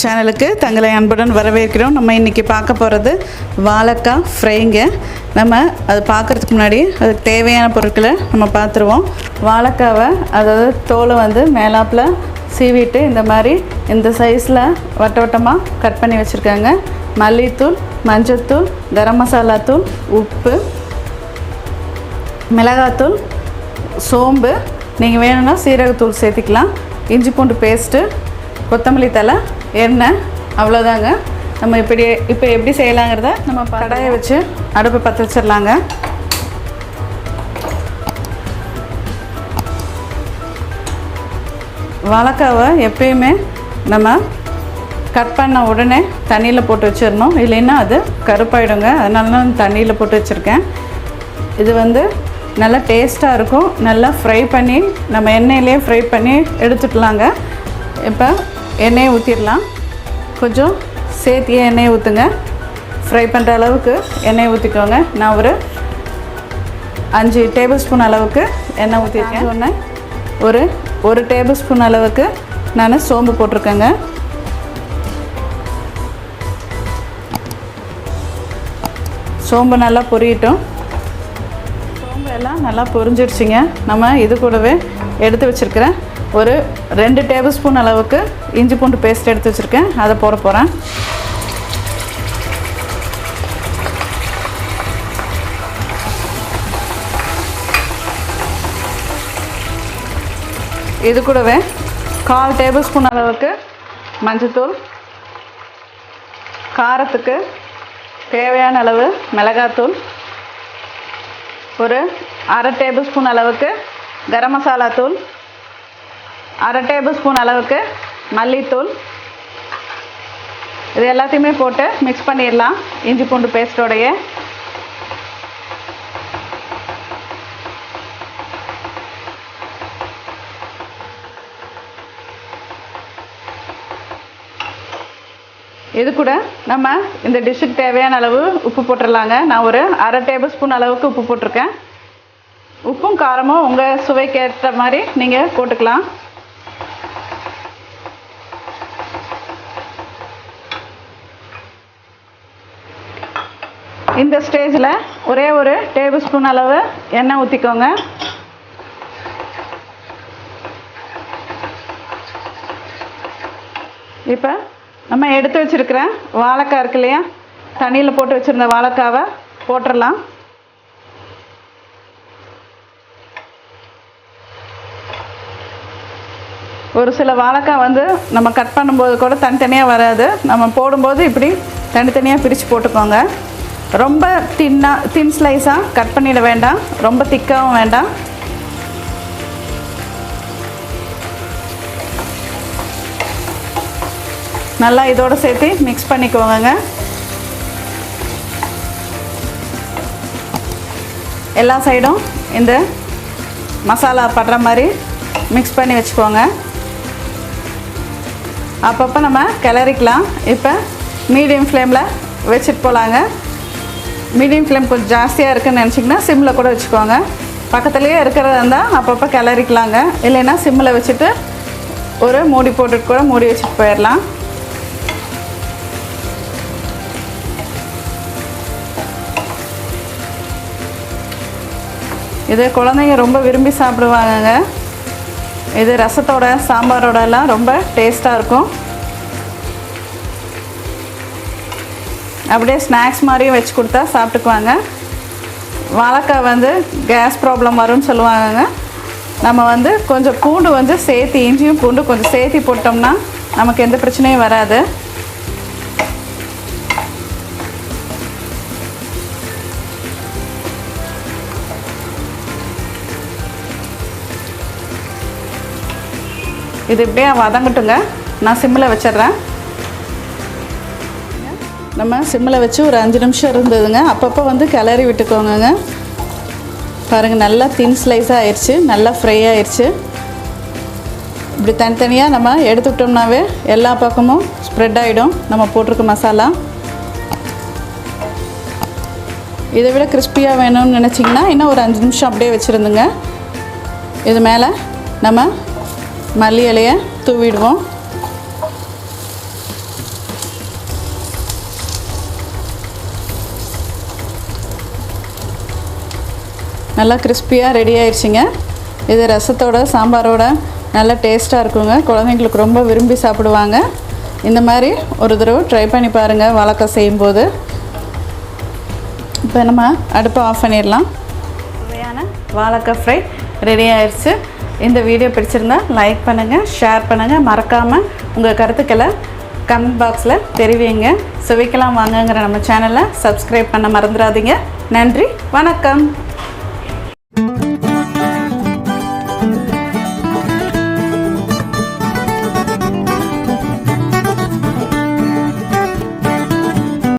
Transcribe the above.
சேனலுக்கு தங்களை அன்புடன் வரவேற்கிறோம். நம்ம இன்றைக்கி பார்க்க போகிறது வாழைக்காய் ஃப்ரைங்க. நம்ம அது பார்க்குறதுக்கு முன்னாடி அதுக்கு தேவையான பொருட்களை நம்ம பார்த்துருவோம். வாழைக்காவை அதாவது தோலை வந்து மேலாப்பில் சீவிட்டு இந்த மாதிரி இந்த சைஸில் வட்டமாக கட் பண்ணி வச்சுருக்காங்க. மல்லித்தூள், மஞ்சத்தூள், கரம் மசாலா தூள், உப்பு, மிளகாத்தூள், சோம்பு, நீங்கள் வேணும்னா சீரகத்தூள் சேர்த்திக்கலாம், இஞ்சி பூண்டு பேஸ்ட்டு, கொத்தமல்லி தழை, எண்ணெய், அவ்வளோதாங்க. நம்ம இப்போ எப்படி செய்யலாங்கிறத நம்ம கடாயை வச்சு அடுப்பை பற்ற வச்சிடலாங்க. வாழைக்காவை எப்பயுமே நம்ம கட் பண்ண உடனே தண்ணியில் போட்டு வச்சிடணும், இல்லைன்னா அது கருப்பாயிடுங்க. அதனால தான் தண்ணியில் போட்டு வச்சுருக்கேன். இது வந்து நல்லா டேஸ்ட்டாக இருக்கும். நல்லா ஃப்ரை பண்ணி நம்ம எண்ணெயிலே ஃப்ரை பண்ணி எடுத்துக்கலாங்க. இப்போ எண்ணெயை ஊற்றிடலாம். கொஞ்சம் சேர்த்தியே எண்ணெயை ஊற்றுங்க. ஃப்ரை பண்ணுற அளவுக்கு எண்ணெயை ஊற்றிக்கோங்க. நான் ஒரு 5 டேபிள் ஸ்பூன் அளவுக்கு எண்ணெய் ஊற்றிருக்கேன். ஒன்று ஒரு டேபிள் ஸ்பூன் அளவுக்கு நான் சோம்பு போட்டிருக்கேங்க. சோம்பு நல்லா பொரியட்டும். சோம்பு எல்லாம் நல்லா பொரிஞ்சிடுச்சிங்க. நம்ம இது கூடவே எடுத்து வச்சுருக்கிறேன் ஒரு 2 டேபிள் ஸ்பூன் அளவுக்கு இஞ்சி பூண்டு பேஸ்ட் எடுத்து வச்சுருக்கேன். அதை போட போகிறேன். இது கூடவே 1/4 டேபிள் ஸ்பூன் அளவுக்கு மஞ்சத்தூள், காரத்துக்கு தேவையான அளவு மிளகாத்தூள், ஒரு 1/2 டேபிள் ஸ்பூன் அளவுக்கு கரம் மசாலா தூள், 1/2 டேபிள் ஸ்பூன் அளவுக்கு மல்லித்தூள், இது எல்லாத்தையுமே போட்டு மிக்ஸ் பண்ணிடலாம் இஞ்சி பூண்டு பேஸ்ட்டோடைய. இது கூட நம்ம இந்த டிஷ்ஷுக்கு தேவையான அளவு உப்பு போட்டுடலாங்க. நான் ஒரு 1/2 டேபிள் ஸ்பூன் அளவுக்கு உப்பு போட்டிருக்கேன். உப்பும் காரமும் உங்கள் சுவைக்கு ஏற்ற மாதிரி நீங்கள் போட்டுக்கலாம். இந்த ஸ்டேஜில் ஒரே ஒரு டேபிள் ஸ்பூன் அளவு எண்ணெய் ஊற்றிக்கோங்க. இப்போ நம்ம எடுத்து வச்சுருக்கிற வாழைக்காய் இருக்கு இல்லையா, தண்ணியில் போட்டு வச்சுருந்த வாழைக்காவை போட்டுடலாம். ஒரு சில வாழைக்காய் வந்து நம்ம கட் பண்ணும்போது கூட தனித்தனியாக வராது. நம்ம போடும்போது இப்படி தனித்தனியாக பிரித்து போட்டுக்கோங்க. ரொம்ப தின் ஸ்லைஸாக கட் பண்ணிட வேண்டாம், ரொம்ப திக்காகவும் வேண்டாம். நல்லா இதோடு சேர்த்து மிக்ஸ் பண்ணிக்கோங்க. எல்லா சைடும் இந்த மசாலா படுற மாதிரி மிக்ஸ் பண்ணி வச்சுக்கோங்க. அப்பப்போ நம்ம கிளறிக்கலாம். இப்போ மீடியம் ஃப்ளேமில் வச்சுட்டு போகலாங்க. மீடியம் ஃப்ளேம் கொஞ்சம் ஜாஸ்தியாக இருக்குதுன்னு நினச்சிங்கன்னா சிம்மில் கூட வச்சுக்கோங்க. பக்கத்துலேயே இருக்கிறதா இருந்தால் அப்பப்போ கிளறிக்கலாங்க. இல்லைன்னா சிம்மில் வச்சுட்டு ஒரு மூடி போட்டுட்டு கூட மூடி வச்சுட்டு போயிடலாம். இது குழந்தைங்க ரொம்ப விரும்பி சாப்பிடுவாங்கங்க. இது ரசத்தோட சாம்பாரோட எல்லாம் ரொம்ப டேஸ்ட்டாக இருக்கும். அப்படியே ஸ்நாக்ஸ் மாதிரியும் வச்சு கொடுத்தா சாப்பிட்டுக்குவாங்க. வாழைக்காய் வந்து கேஸ் ப்ராப்ளம் வரும்னு சொல்லுவாங்கங்க. நம்ம வந்து கொஞ்சம் பூண்டு வந்து சேர்த்து, இஞ்சியும் பூண்டு கொஞ்சம் சேர்த்து போட்டோம்னா நமக்கு எந்த பிரச்சனையும் வராது. இது இப்படியே வதங்கட்டுங்க. நான் சிம்மில் வச்சிட்றேன். நம்ம சிம்மில் வச்சு ஒரு 5 நிமிஷம் இருந்ததுங்க. அப்பப்போ வந்து கிளறி விட்டுக்கோங்க. பாருங்கள், நல்லா தின் ஸ்லைஸாக ஆயிடுச்சு, நல்லா ஃப்ரை ஆயிடுச்சு. இப்படி தனித்தனியாக நம்ம எடுத்துக்கிட்டோம்னாவே எல்லா பக்கமும் ஸ்ப்ரெட் ஆகிடும் நம்ம போட்டிருக்க மசாலா. இதை விட கிறிஸ்பியாக வேணும்னு நினச்சிங்கன்னா இன்னும் ஒரு 5 நிமிஷம் அப்படியே வச்சுருந்துங்க. இது மேலே நம்ம மல்லி இலையை தூவிடுவோம். நல்லா கிறிஸ்பியாக ரெடி ஆயிடுச்சுங்க. இது ரசத்தோட சாம்பாரோட நல்லா டேஸ்ட்டாக இருக்குங்க. குழந்தைங்களுக்கு ரொம்ப விரும்பி சாப்பிடுவாங்க. இந்த மாதிரி ஒரு தடவை ட்ரை பண்ணி பாருங்கள் வாழைக்காய் செய்யும்போது. இப்போ நம்ம அடுப்பை ஆஃப் பண்ணிடலாம். சுவையான வாழைக்காய் ஃப்ரை ரெடி ஆயிடுச்சு. இந்த வீடியோ பிடிச்சிருந்தா லைக் பண்ணுங்கள், ஷேர் பண்ணுங்கள். மறக்காமல் உங்கள் கருத்துக்களை கமெண்ட் பாக்ஸில் தெரிவிங்க. சுவைக்கலாம் வாங்கங்கிற நம்ம சேனலை சப்ஸ்கிரைப் பண்ண மறந்துடாதீங்க. நன்றி, வணக்கம்.